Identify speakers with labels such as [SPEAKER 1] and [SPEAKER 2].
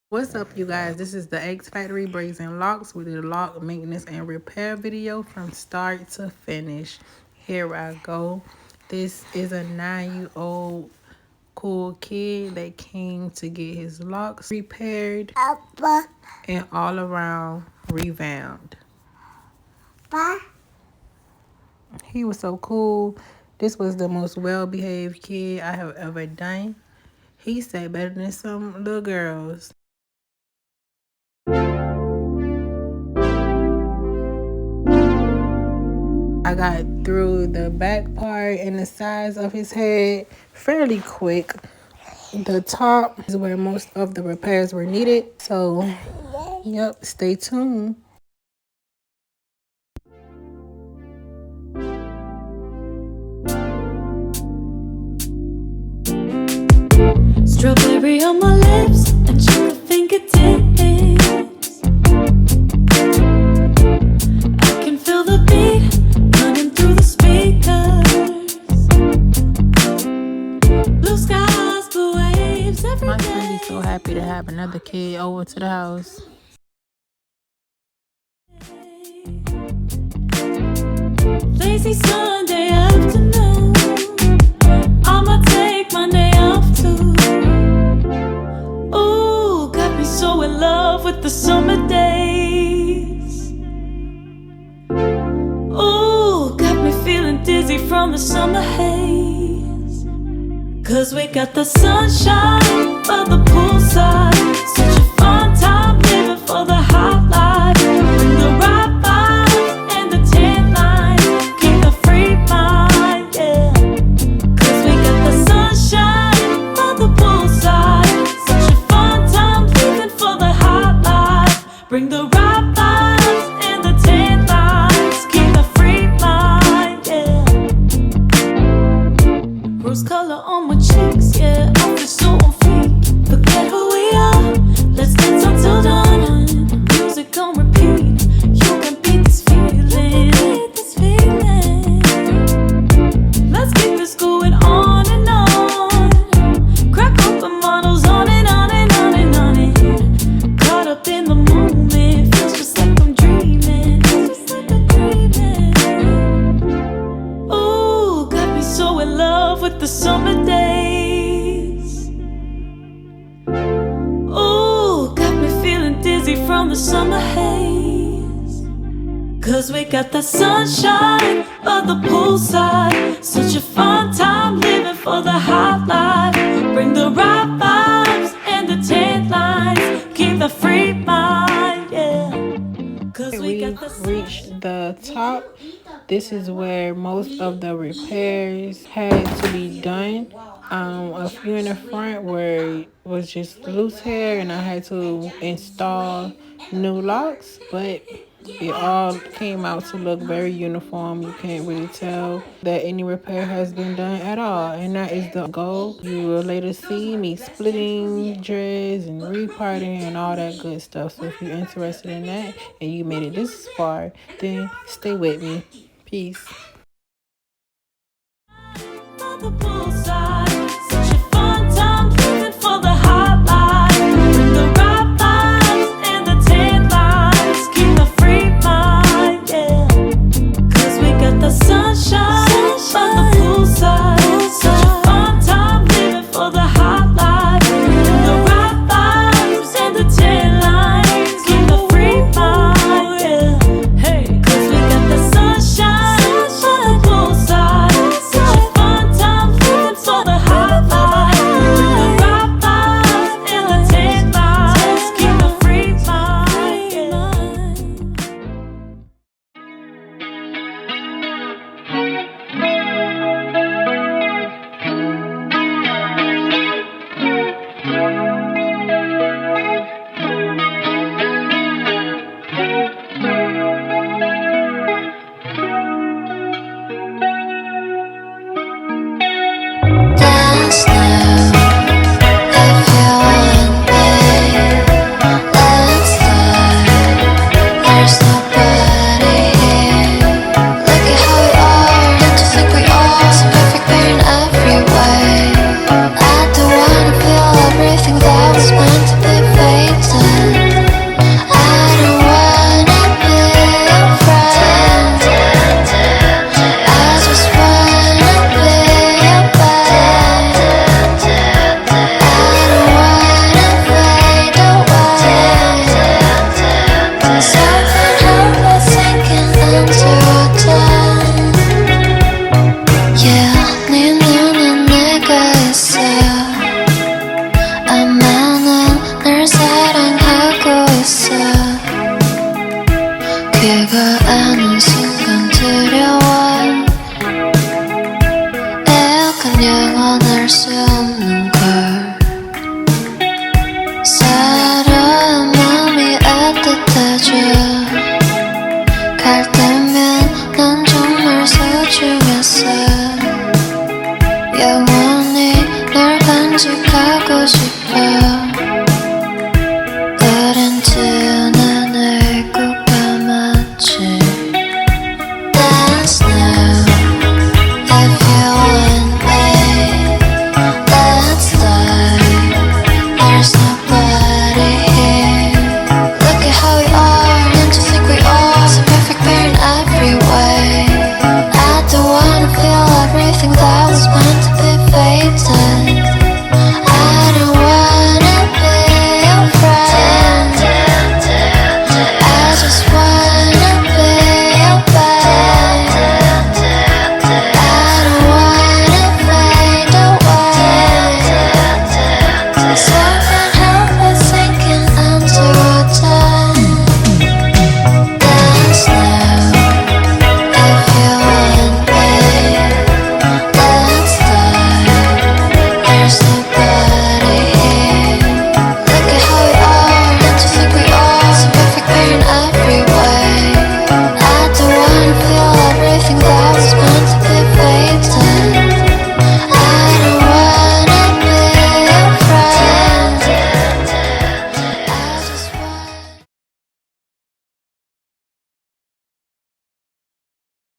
[SPEAKER 1] What's up, you guys? This is the X Factory Brazen Locks. We did a lock maintenance and repair video from start to finish. Here I go. This is a 9-year-old cool kid that came to get his locks repaired and all around revamped. He was so cool. This was the most well-behaved kid I have ever done. He said better than some little girls. I got through the back part and the sides of his head fairly quick. The top is where most of the repairs were needed. So, yep, stay tuned.
[SPEAKER 2] Strawberry on my lips and sugar fingertips. I can feel the beat running through the speakers. Blue skies, blue waves every
[SPEAKER 1] My
[SPEAKER 2] day.
[SPEAKER 1] sweetie's so happy to have another kid over to the house.
[SPEAKER 2] Lazy Sunday afternoon, I'ma take my day off too. Ooh, got me so in love with the summer days. Ooh, got me feeling dizzy from the summer haze. Cause we got the sunshine by the poolside. Such a fun time living for the hot life. Bring the right vibes and the tan line. Keep the free mind, yeah. Cause we got the sunshine by the poolside. Such a fun time living for the hot life. Bring the right vibes and the tan lines. Keep the free mind, yeah. Rose color on my cheeks, yeah. I feel so on fleek. Forget who we are. Let's dance until dawn. Music on repeat. You can beat this feeling. Let's keep this going on and on. Crack open bottles on and on and on and on and caught up in the moment. Feels just like I'm dreaming. Ooh, got me so in love with the summer days. Ooh, got me feeling dizzy from the summer haze. Cause we got the sunshine by the poolside. Such a fun time living for the hot life. Bring the right vibes and the tan lines. Keep the free mind, yeah. Cause we
[SPEAKER 1] We
[SPEAKER 2] got the
[SPEAKER 1] reached the top. This is where most of the repairs had to be done. A few in the front where it was just loose hair and I had to install new locks, but it all came out to look very uniform. You can't really tell that any repair has been done at all, and that is the goal. You will later see me splitting dreads and reparting and all that good stuff. So if you're interested in that and you made it this far, then stay with me. Peace.
[SPEAKER 2] on the poolside. Such a fun time living for the hot life. Bring the right vibes and the tan lines. Keep the free mind, yeah. Cause we got the sunshine on the poolside. Such a fun time living for the hot life. Bring the right vibes and the tan lines. Keep the free mind, yeah. Hey, cause we got the sunshine 알 수 없는 걸 사람 마음이 애틋해져